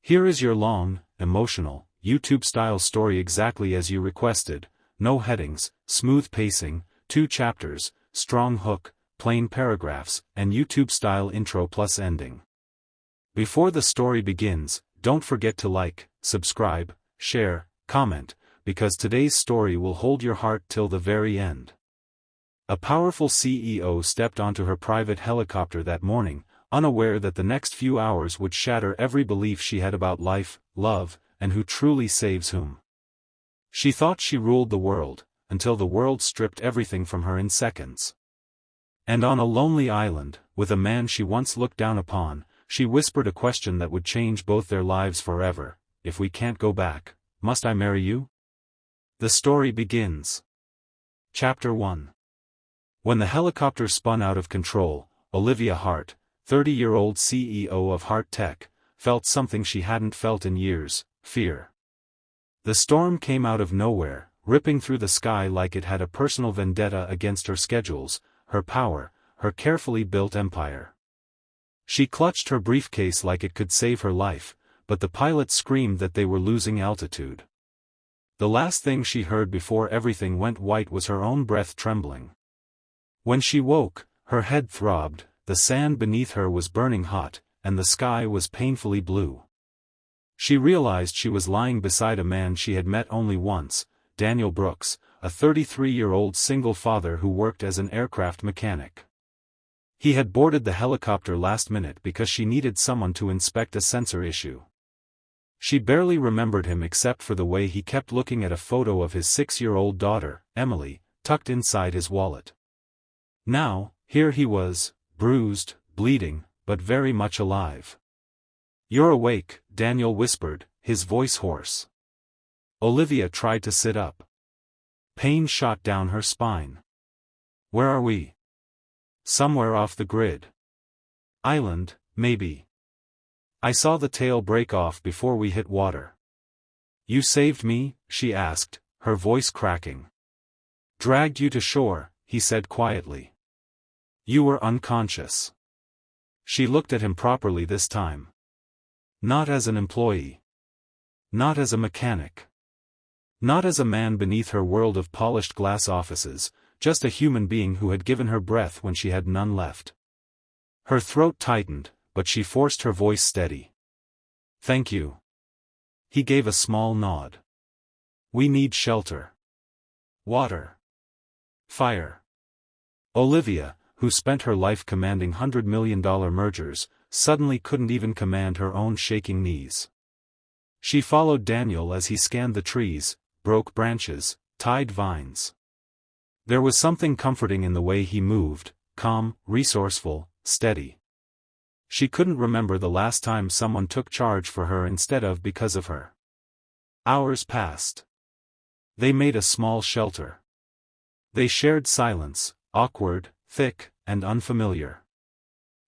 Here is your long, emotional, YouTube-style story exactly as you requested. No headings, smooth pacing, 2 chapters, strong hook, plain paragraphs, and YouTube-style intro plus ending. Before the story begins, don't forget to like, subscribe, share, comment, because today's story will hold your heart till the very end. A powerful CEO stepped onto her private helicopter that morning, unaware that the next few hours would shatter every belief she had about life, love, and who truly saves whom. She thought she ruled the world, until the world stripped everything from her in seconds. And on a lonely island, with a man she once looked down upon, she whispered a question that would change both their lives forever. If we can't go back, must I marry you? The story begins. Chapter 1. When the helicopter spun out of control, Olivia Hart, 30-year-old CEO of Hart Tech, felt something she hadn't felt in years: fear. The storm came out of nowhere, ripping through the sky like it had a personal vendetta against her schedules, her power, her carefully built empire. She clutched her briefcase like it could save her life, but the pilot screamed that they were losing altitude. The last thing she heard before everything went white was her own breath trembling. When she woke, her head throbbed, the sand beneath her was burning hot, and the sky was painfully blue. She realized she was lying beside a man she had met only once, Daniel Brooks, a 33-year-old single father who worked as an aircraft mechanic. He had boarded the helicopter last minute because she needed someone to inspect a sensor issue. She barely remembered him except for the way he kept looking at a photo of his 6-year-old daughter, Emily, tucked inside his wallet. Now, here he was, bruised, bleeding, but very much alive. "You're awake," Daniel whispered, his voice hoarse. Olivia tried to sit up. Pain shot down her spine. "Where are we?" "Somewhere off the grid. Island, maybe. I saw the tail break off before we hit water." "You saved me?" she asked, her voice cracking. "Dragged you to shore," he said quietly. "You were unconscious." She looked at him properly this time. Not as an employee. Not as a mechanic. Not as a man beneath her world of polished glass offices, just a human being who had given her breath when she had none left. Her throat tightened, but she forced her voice steady. "Thank you." He gave a small nod. "We need shelter. Water. Fire." Olivia, who spent her life commanding $100 million mergers, suddenly couldn't even command her own shaking knees. She followed Daniel as he scanned the trees, broke branches, tied vines. There was something comforting in the way he moved, calm, resourceful, steady. She couldn't remember the last time someone took charge for her instead of because of her. Hours passed. They made a small shelter. They shared silence, awkward, thick, and unfamiliar.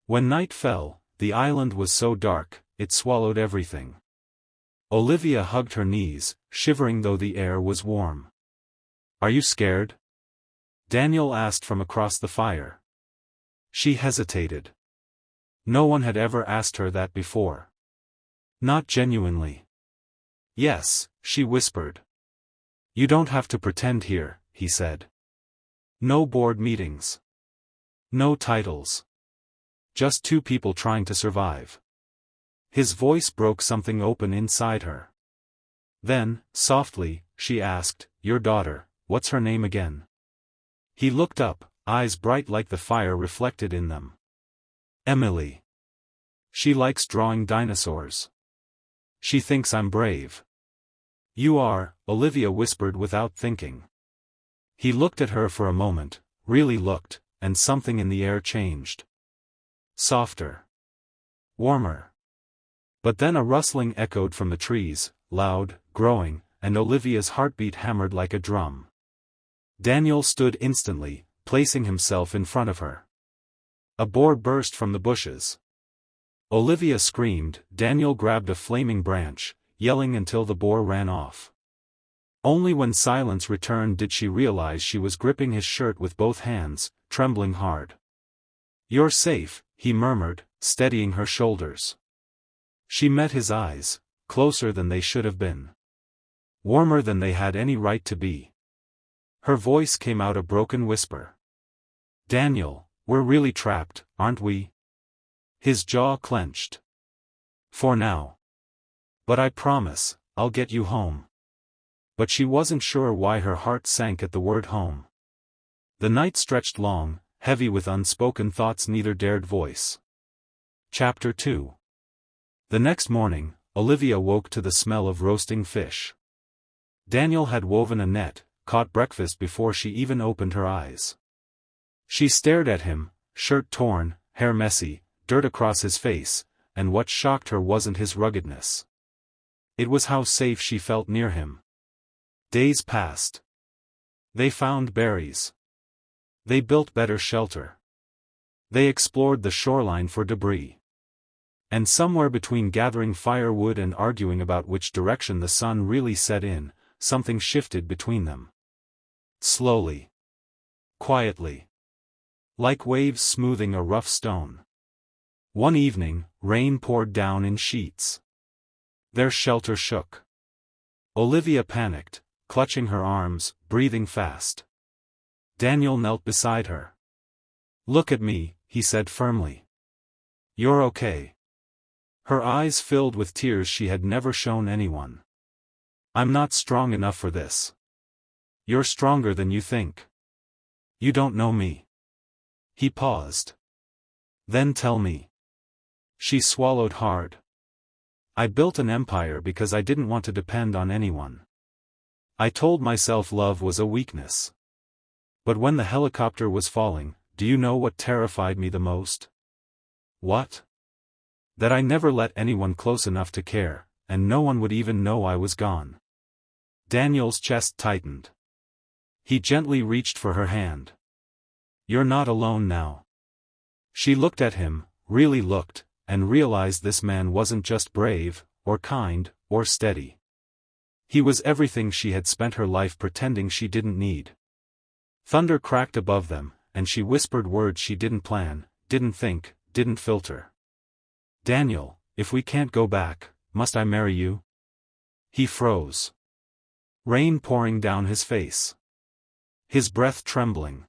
When night fell, the island was so dark, it swallowed everything. Olivia hugged her knees, shivering though the air was warm. "Are you scared?" Daniel asked from across the fire. She hesitated. No one had ever asked her that before. Not genuinely. "Yes," she whispered. "You don't have to pretend here," he said. "No board meetings. No titles. Just 2 people trying to survive." His voice broke something open inside her. Then, softly, she asked, "Your daughter, what's her name again?" He looked up, eyes bright like the fire reflected in them. "Emily. She likes drawing dinosaurs. She thinks I'm brave." "You are," Olivia whispered without thinking. He looked at her for a moment, really looked, and something in the air changed. Softer. Warmer. But then a rustling echoed from the trees, loud, growing, and Olivia's heartbeat hammered like a drum. Daniel stood instantly, placing himself in front of her. A boar burst from the bushes. Olivia screamed. Daniel grabbed a flaming branch, yelling until the boar ran off. Only when silence returned did she realize she was gripping his shirt with both hands, trembling hard. "You're safe," he murmured, steadying her shoulders. She met his eyes, closer than they should have been. Warmer than they had any right to be. Her voice came out a broken whisper. Daniel, we're really trapped, aren't we? His jaw clenched. For now. But I promise, I'll get you home. But she wasn't sure why her heart sank at the word home. The night stretched long, heavy with unspoken thoughts neither dared voice. Chapter 2. The next morning, Olivia woke to the smell of roasting fish. Daniel had woven a net, caught breakfast before she even opened her eyes. She stared at him, shirt torn, hair messy, dirt across his face, and what shocked her wasn't his ruggedness. It was how safe she felt near him. Days passed. They found berries. They built better shelter. They explored the shoreline for debris. And somewhere between gathering firewood and arguing about which direction the sun really set in, something shifted between them. Slowly. Quietly. Like waves smoothing a rough stone. One evening, rain poured down in sheets. Their shelter shook. Olivia panicked, clutching her arms, breathing fast. Daniel knelt beside her. Look at me, he said firmly. You're okay. Her eyes filled with tears she had never shown anyone. I'm not strong enough for this. You're stronger than you think. You don't know me. He paused. Then tell me. She swallowed hard. I built an empire because I didn't want to depend on anyone. I told myself love was a weakness. But when the helicopter was falling, do you know what terrified me the most? What? That I never let anyone close enough to care, and no one would even know I was gone. Daniel's chest tightened. He gently reached for her hand. You're not alone now. She looked at him, really looked, and realized this man wasn't just brave, or kind, or steady. He was everything she had spent her life pretending she didn't need. Thunder cracked above them, and she whispered words she didn't plan, didn't think, didn't filter. Daniel, if we can't go back, must I marry you? He froze. Rain pouring down his face. His breath trembling.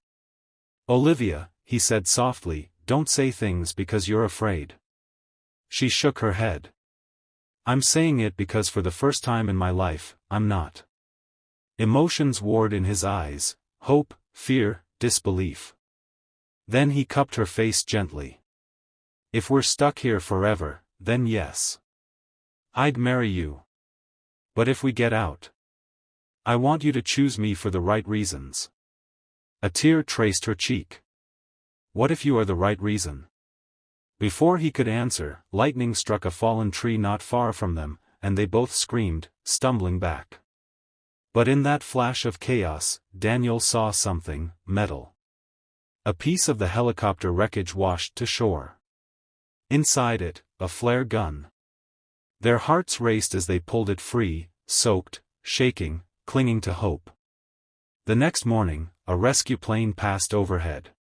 Olivia, he said softly, don't say things because you're afraid. She shook her head. I'm saying it because for the first time in my life, I'm not. Emotions warred in his eyes, hope, fear, disbelief. Then he cupped her face gently. If we're stuck here forever, then yes. I'd marry you. But if we get out, I want you to choose me for the right reasons. A tear traced her cheek. What if you are the right reason? Before he could answer, lightning struck a fallen tree not far from them, and they both screamed, stumbling back. But in that flash of chaos, Daniel saw something, metal. A piece of the helicopter wreckage washed to shore. Inside it, a flare gun. Their hearts raced as they pulled it free, soaked, shaking, clinging to hope. The next morning, a rescue plane passed overhead.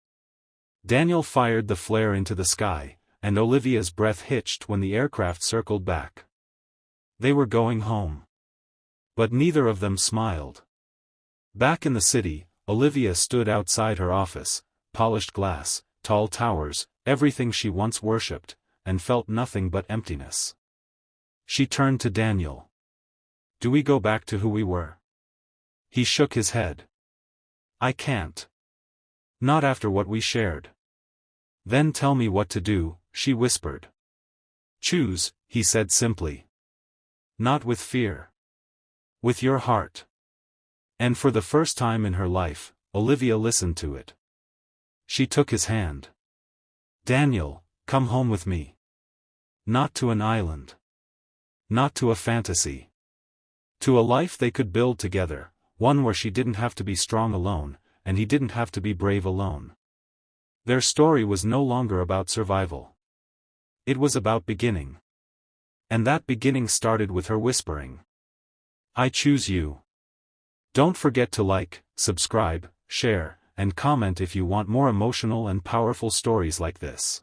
Daniel fired the flare into the sky, and Olivia's breath hitched when the aircraft circled back. They were going home. But neither of them smiled. Back in the city, Olivia stood outside her office, polished glass, tall towers, everything she once worshipped, and felt nothing but emptiness. She turned to Daniel. Do we go back to who we were? He shook his head. I can't. Not after what we shared. Then tell me what to do, she whispered. Choose, he said simply. Not with fear. With your heart. And for the first time in her life, Olivia listened to it. She took his hand. Daniel, come home with me. Not to an island. Not to a fantasy. To a life they could build together, one where she didn't have to be strong alone, and he didn't have to be brave alone. Their story was no longer about survival. It was about beginning. And that beginning started with her whispering. I choose you. Don't forget to like, subscribe, share, and comment if you want more emotional and powerful stories like this.